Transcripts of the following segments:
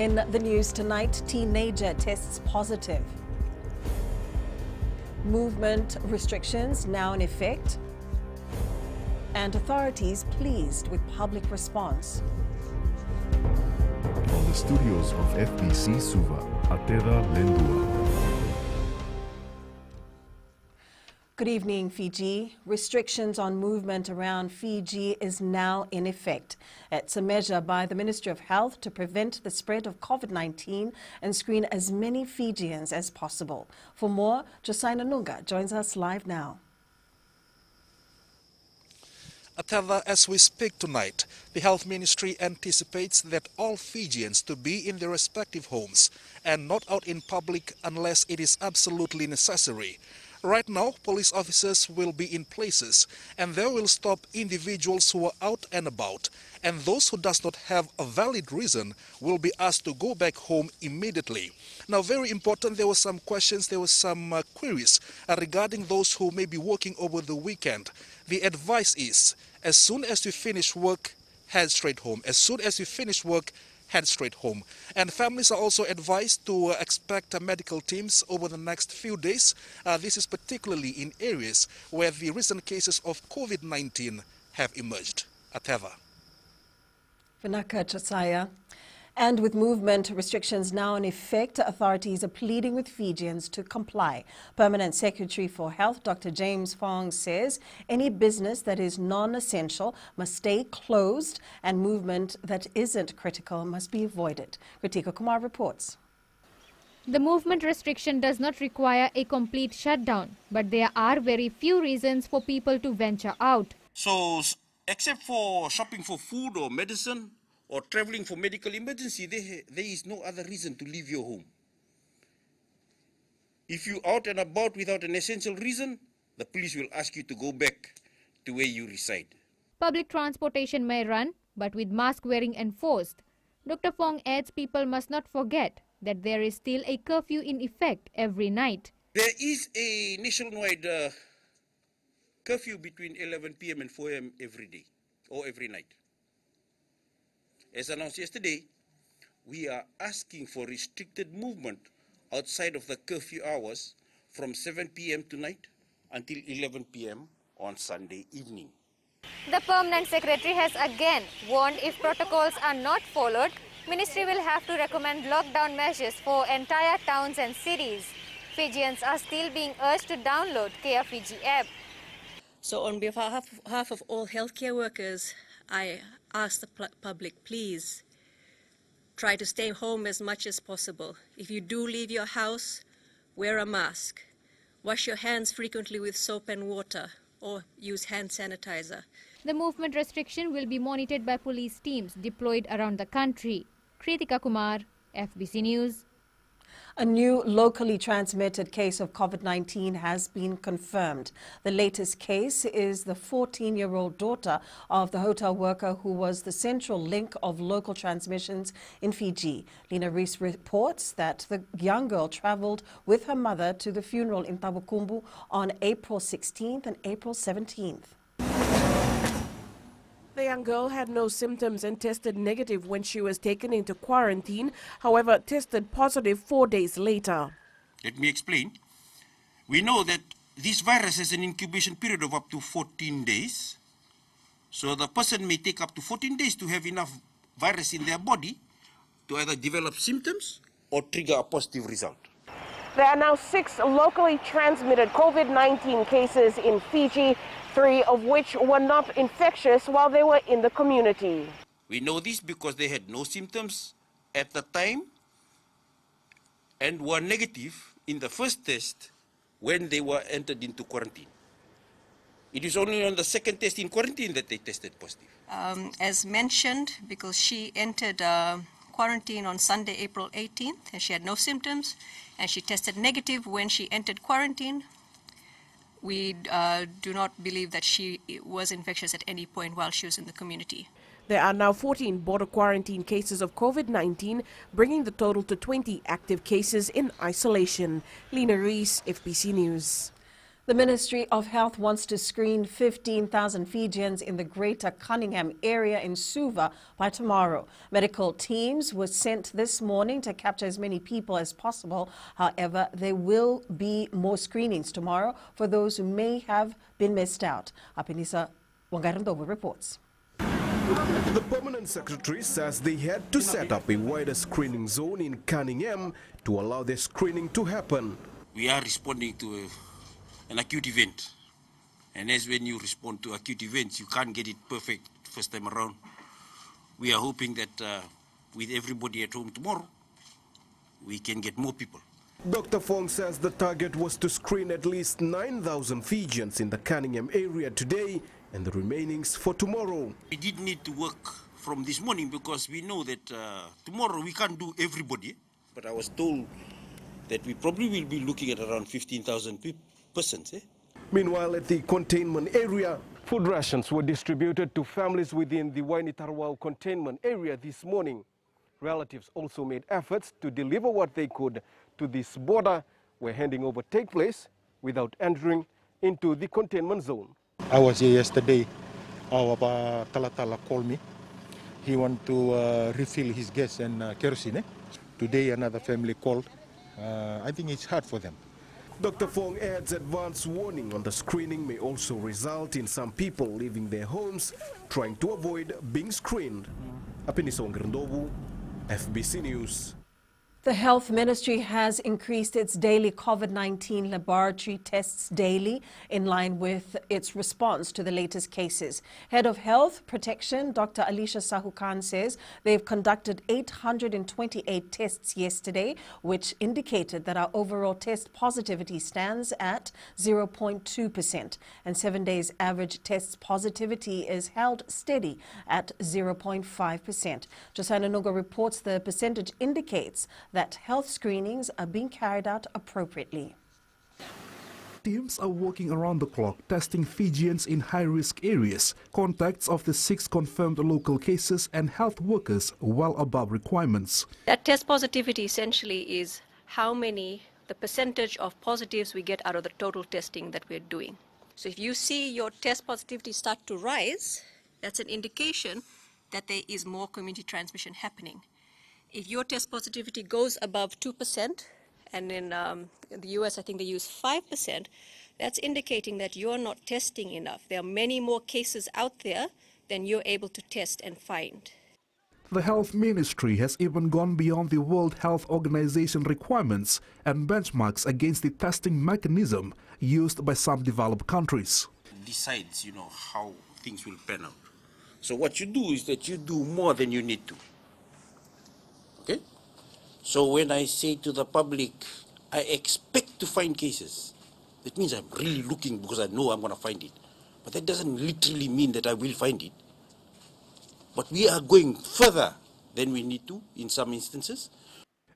In the news tonight, teenager tests positive. Movement restrictions now in effect. And authorities pleased with public response. From the studios of FBC Suva, Atera Lendua. Good evening, Fiji. Restrictions on movement around Fiji is now in effect. It's a measure by the Ministry of Health to prevent the spread of COVID-19 and screen as many Fijians as possible. For more, Josiah Nunga joins us live now. Ateva, as we speak tonight, the Health Ministry anticipates that all Fijians to be in their respective homes and not out in public unless it is absolutely necessary. Right now, police officers will be in places and they will stop individuals who are out and about. And those who does not have a valid reason will be asked to go back home immediately. Now, very important, there were some questions, there were some queries regarding those who may be working over the weekend. The advice is, as soon as you finish work, head straight home. As soon as you finish work, head straight home. And families are also advised to expect medical teams over the next few days. This is particularly in areas where the recent cases of COVID-19 have emerged. Ateva. Vinaka, Josiah. And with movement restrictions now in effect, authorities are pleading with Fijians to comply. Permanent Secretary for Health, Dr. James Fong, says any business that is non-essential must stay closed and movement that isn't critical must be avoided. Kritika Kumar reports. The movement restriction does not require a complete shutdown, but there are very few reasons for people to venture out. So, except for shopping for food or medicine, or traveling for medical emergency, there is no other reason to leave your home. If you're out and about without an essential reason, the police will ask you to go back to where you reside. Public transportation may run, but with mask wearing enforced. Dr. Fong adds people must not forget that there is still a curfew in effect every night. There is a nationwide curfew between 11 p.m. and 4 a.m. every day, or every night. As announced yesterday, we are asking for restricted movement outside of the curfew hours from 7 p.m. tonight until 11 p.m. on Sunday evening. The Permanent Secretary has again warned if protocols are not followed, Ministry will have to recommend lockdown measures for entire towns and cities. Fijians are still being urged to download Care Fiji app. So on behalf of all healthcare workers, I ask the public, please try to stay home as much as possible. If you do leave your house, wear a mask. Wash your hands frequently with soap and water or use hand sanitizer. The movement restriction will be monitored by police teams deployed around the country. Kritika Kumar, FBC News. A new locally transmitted case of COVID-19 has been confirmed. The latest case is the 14-year-old daughter of the hotel worker who was the central link of local transmissions in Fiji. Lena Rees reports that the young girl traveled with her mother to the funeral in Tabukumbu on April 16th and April 17th. The young girl had no symptoms and tested negative when she was taken into quarantine, however, tested positive 4 days later. Let me explain. We know that this virus has an incubation period of up to 14 days. So the person may take up to 14 days to have enough virus in their body to either develop symptoms or trigger a positive result. There are now 6 locally transmitted COVID-19 cases in Fiji, 3 of which were not infectious while they were in the community. We know this because they had no symptoms at the time and were negative in the first test when they were entered into quarantine. It is only on the second test in quarantine that they tested positive. As mentioned, because she entered quarantine on Sunday, April 18th, and she had no symptoms, and she tested negative when she entered quarantine, we do not believe that she was infectious at any point while she was in the community. There are now 14 border quarantine cases of COVID-19, bringing the total to 20 active cases in isolation. Lena Rees, FBC News. The Ministry of Health wants to screen 15,000 Fijians in the Greater Cunningham area in Suva by tomorrow. Medical teams were sent this morning to capture as many people as possible. However, there will be more screenings tomorrow for those who may have been missed out. Apinisa Wangarandovo reports. The Permanent Secretary says they had to set up a wider screening zone in Cunningham to allow the screening to happen. We are responding to an acute event. And as when you respond to acute events, you can't get it perfect first time around. We are hoping that with everybody at home tomorrow, we can get more people. Dr. Fong says the target was to screen at least 9,000 Fijians in the Cunningham area today and the remainings for tomorrow. We did need to work from this morning because we know that tomorrow we can't do everybody. But I was told that we probably will be looking at around 15,000 persons. Meanwhile, at the containment area, food rations were distributed to families within the Wainitarwau containment area this morning. Relatives also made efforts to deliver what they could to this border where handing over take place without entering into the containment zone. I was here yesterday. Our Talatala called me. He wanted to refill his gas and kerosene. Today another family called. I think it's hard for them. Dr. Fong adds advance warning on the screening may also result in some people leaving their homes trying to avoid being screened. Apiniso Ngrandovu, FBC News. The Health Ministry has increased its daily COVID-19 laboratory tests daily in line with its response to the latest cases. Head of Health Protection, Dr. Alicia Sahukan, says they've conducted 828 tests yesterday, which indicated that our overall test positivity stands at 0.2%, and 7 days average test positivity is held steady at 0.5%. Josiah Nuga reports the percentage indicates that health screenings are being carried out appropriately. Teams are working around the clock testing Fijians in high-risk areas, contacts of the 6 confirmed local cases and health workers well above requirements. That test positivity essentially is the percentage of positives we get out of the total testing that we're doing. So if you see your test positivity start to rise, that's an indication that there is more community transmission happening. If your test positivity goes above 2%, and in the US I think they use 5%, that's indicating that you're not testing enough. There are many more cases out there than you're able to test and find. The Health Ministry has even gone beyond the World Health Organization requirements and benchmarks against the testing mechanism used by some developed countries. Decides, how things will pan out. So what you do is that you do more than you need to. Okay? So when I say to the public, I expect to find cases, that means I'm really looking because I know I'm going to find it. But that doesn't literally mean that I will find it. But we are going further than we need to in some instances.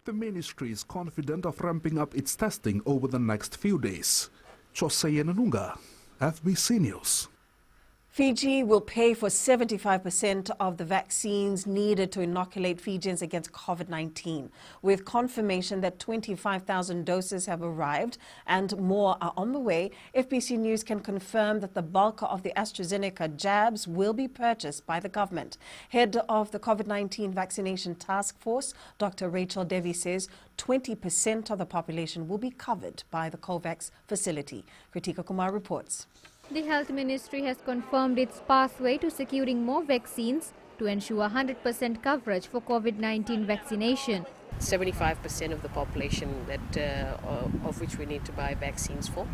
The ministry is confident of ramping up its testing over the next few days. Josiah Nuga, FBC News. Fiji will pay for 75% of the vaccines needed to inoculate Fijians against COVID-19. With confirmation that 25,000 doses have arrived and more are on the way, FBC News can confirm that the bulk of the AstraZeneca jabs will be purchased by the government. Head of the COVID-19 Vaccination Task Force, Dr. Rachel Devi, says 20% of the population will be covered by the COVAX facility. Kritika Kumar reports. The Health Ministry has confirmed its pathway to securing more vaccines to ensure 100% coverage for COVID-19 vaccination. 75% of the population of which we need to buy vaccines for,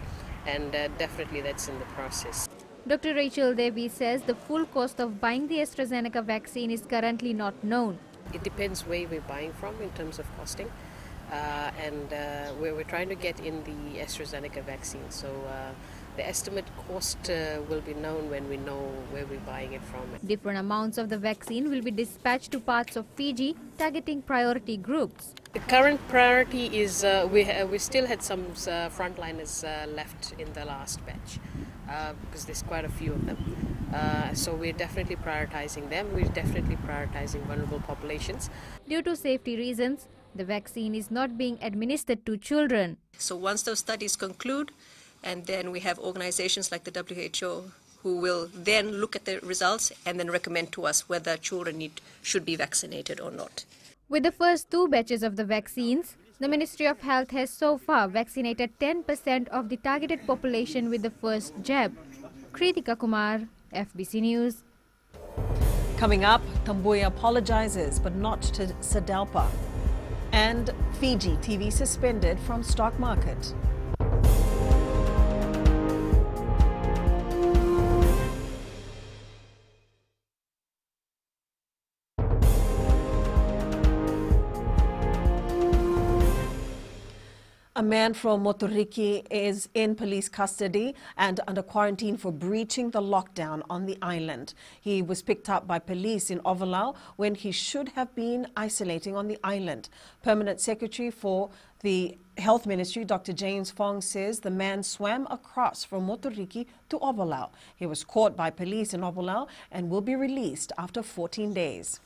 and definitely that's in the process. Dr. Rachel Devi says the full cost of buying the AstraZeneca vaccine is currently not known. It depends where we're buying from in terms of costing, and we're trying to get in the AstraZeneca vaccine. So the estimate cost will be known when we know where we're buying it from. Different amounts of the vaccine will be dispatched to parts of Fiji, targeting priority groups. The current priority is we still had some frontliners left in the last batch because there's quite a few of them. So we're definitely prioritizing them. We're definitely prioritizing vulnerable populations. Due to safety reasons, the vaccine is not being administered to children. So once those studies conclude, and then we have organizations like the WHO who will then look at the results and then recommend to us whether children should be vaccinated or not. With the first 2 batches of the vaccines, the Ministry of Health has so far vaccinated 10% of the targeted population with the first jab. Kritika Kumar, FBC News. Coming up, Tamboya apologizes but not to Sadalpa. And Fiji TV suspended from stock market. A man from Motoriki is in police custody and under quarantine for breaching the lockdown on the island. He was picked up by police in Ovalau when he should have been isolating on the island. Permanent Secretary for the Health Ministry, Dr. James Fong, says the man swam across from Motoriki to Ovalau. He was caught by police in Ovalau and will be released after 14 days.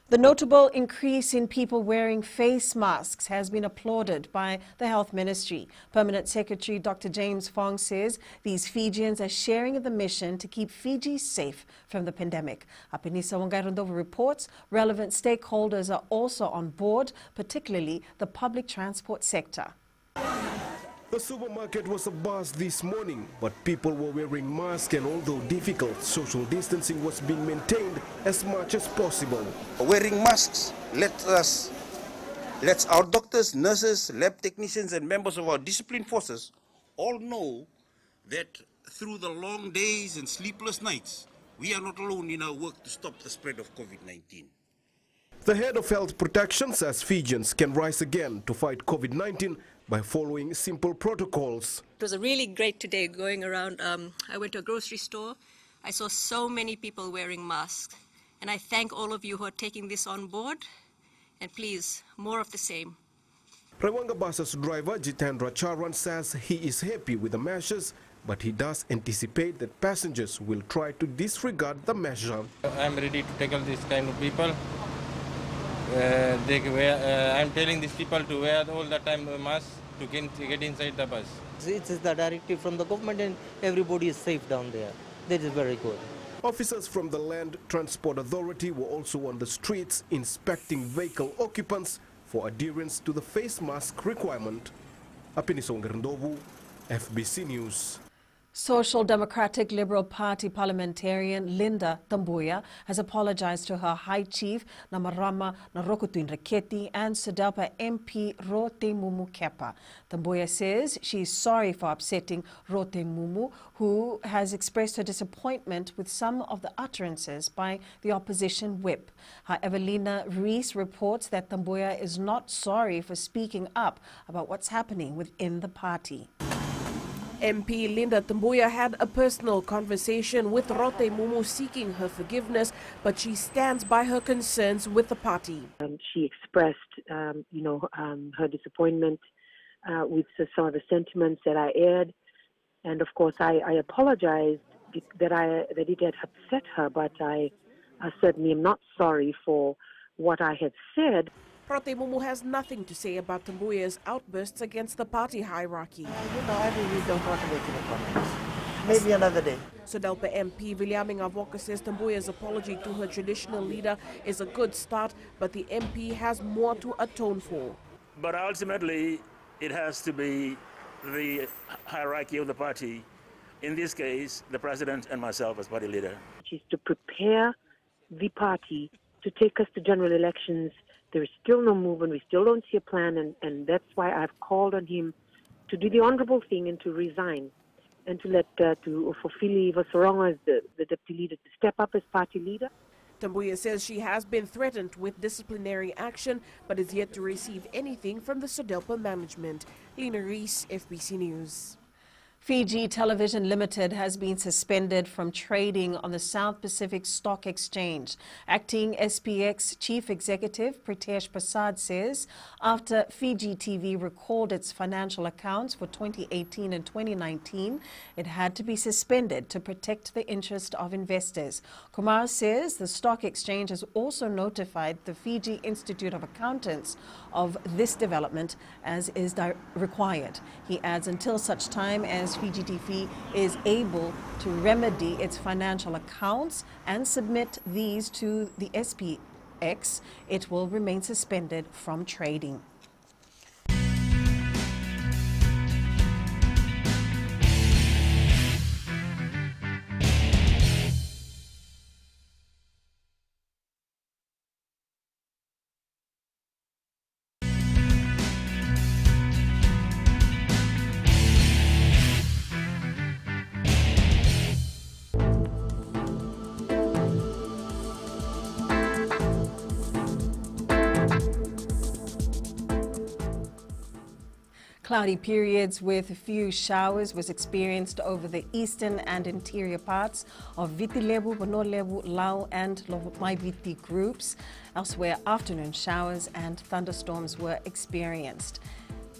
The notable increase in people wearing face masks has been applauded by the Health Ministry. Permanent Secretary Dr. James Fong says these Fijians are sharing in the mission to keep Fiji safe from the pandemic. Apinisa Wangairondova reports relevant stakeholders are also on board, particularly the public transport sector. The supermarket was abuzz this morning, but people were wearing masks, and although difficult, social distancing was being maintained as much as possible. Wearing masks lets our doctors, nurses, lab technicians and members of our discipline forces all know that through the long days and sleepless nights, we are not alone in our work to stop the spread of COVID-19. The head of health protection says Fijians can rise again to fight COVID-19 by following simple protocols. It was a really great day going around. I went to a grocery store. I saw so many people wearing masks. And I thank all of you who are taking this on board. And please, more of the same. Rewanga Bas's driver Jitendra Charan says he is happy with the measures, but he does anticipate that passengers will try to disregard the measure. I'm ready to tackle this kind of people. I'm telling these people to wear all the time a mask to get inside the bus. It is the directive from the government and everybody is safe down there. That is very good. Officers from the Land Transport Authority were also on the streets inspecting vehicle occupants for adherence to the face mask requirement. Apiniso Ngerendovu, FBC News. Social Democratic Liberal Party parliamentarian Linda Tamboya has apologized to her High Chief Namarama Narokutuin Raketi and Sadalpa MP Rote Mumu Kepa. Tamboya says she is sorry for upsetting Rote Mumu, who has expressed her disappointment with some of the utterances by the opposition whip. However, Lena Rees reports that Tamboya is not sorry for speaking up about what's happening within the party. MP Linda Tamboya had a personal conversation with Rote Mumu seeking her forgiveness, but she stands by her concerns with the party. She expressed, her disappointment with some of the sentiments that I aired, and of course I apologized that it had upset her, but I certainly am not sorry for what I had said. Rote Mumu has nothing to say about Tamboya's outbursts against the party hierarchy. I really don't want to make any comments. Maybe another day. Sadalpa MP Viliaming Avoka says Tamboya's apology to her traditional leader is a good start, but the MP has more to atone for. But ultimately, it has to be the hierarchy of the party, in this case, the president and myself as party leader. Which is to prepare the party to take us to general elections. There is still no movement. We still don't see a plan, and that's why I've called on him to do the honourable thing and to resign, and to let for Fili Vasaronga as the deputy leader to step up as party leader. Tamboya says she has been threatened with disciplinary action, but is yet to receive anything from the Sadalpa management. Lena Rees, FBC News. Fiji Television Limited has been suspended from trading on the South Pacific Stock Exchange. Acting SPX Chief Executive Pritesh Prasad says after Fiji TV recalled its financial accounts for 2018 and 2019, it had to be suspended to protect the interest of investors. Kumar says the stock exchange has also notified the Fiji Institute of Accountants of this development as is required. He adds until such time as Fiji TV is able to remedy its financial accounts and submit these to the SPX, it will remain suspended from trading. Cloudy periods with a few showers was experienced over the eastern and interior parts of Viti-Levu, Bono-Levu, Lau and Lomaiviti groups. Elsewhere, afternoon showers and thunderstorms were experienced.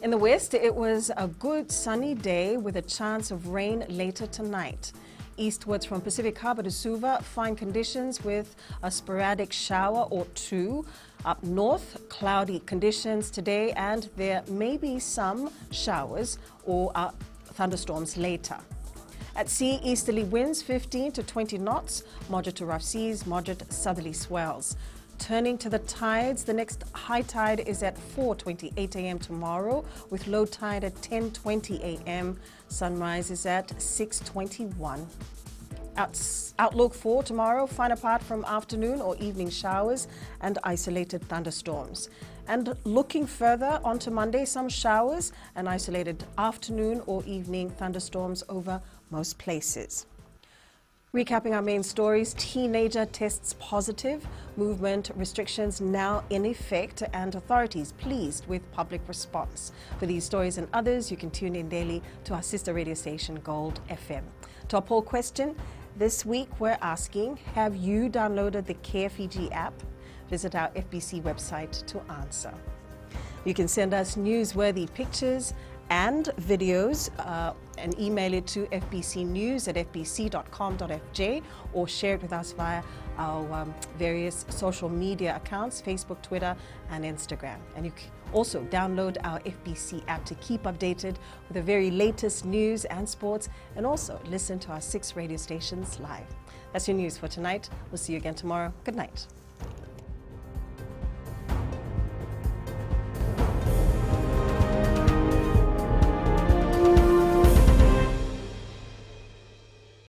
In the west, it was a good sunny day with a chance of rain later tonight. Eastwards from Pacific Harbour to Suva, fine conditions with a sporadic shower or two. Up north, cloudy conditions today and there may be some showers or thunderstorms later. At sea, easterly winds 15 to 20 knots, moderate to rough seas, moderate southerly swells. Turning to the tides, the next high tide is at 4:28 a.m. tomorrow, with low tide at 10:20 a.m. Sunrise is at 6:21. Outlook for tomorrow, fine apart from afternoon or evening showers and isolated thunderstorms. And looking further onto Monday, some showers and isolated afternoon or evening thunderstorms over most places. Recapping our main stories, teenager tests positive, movement restrictions now in effect, and authorities pleased with public response. For these stories and others, you can tune in daily to our sister radio station, Gold FM. To our poll question, this week we're asking, have you downloaded the Care Fiji app? Visit our FBC website to answer. You can send us newsworthy pictures and videos and email it to fbcnews@fbc.com.fj or share it with us via our various social media accounts, Facebook, Twitter and Instagram. And you can also download our FBC app to keep updated with the very latest news and sports, and also listen to our 6 radio stations live. That's your news for tonight. We'll see you again tomorrow. Good night.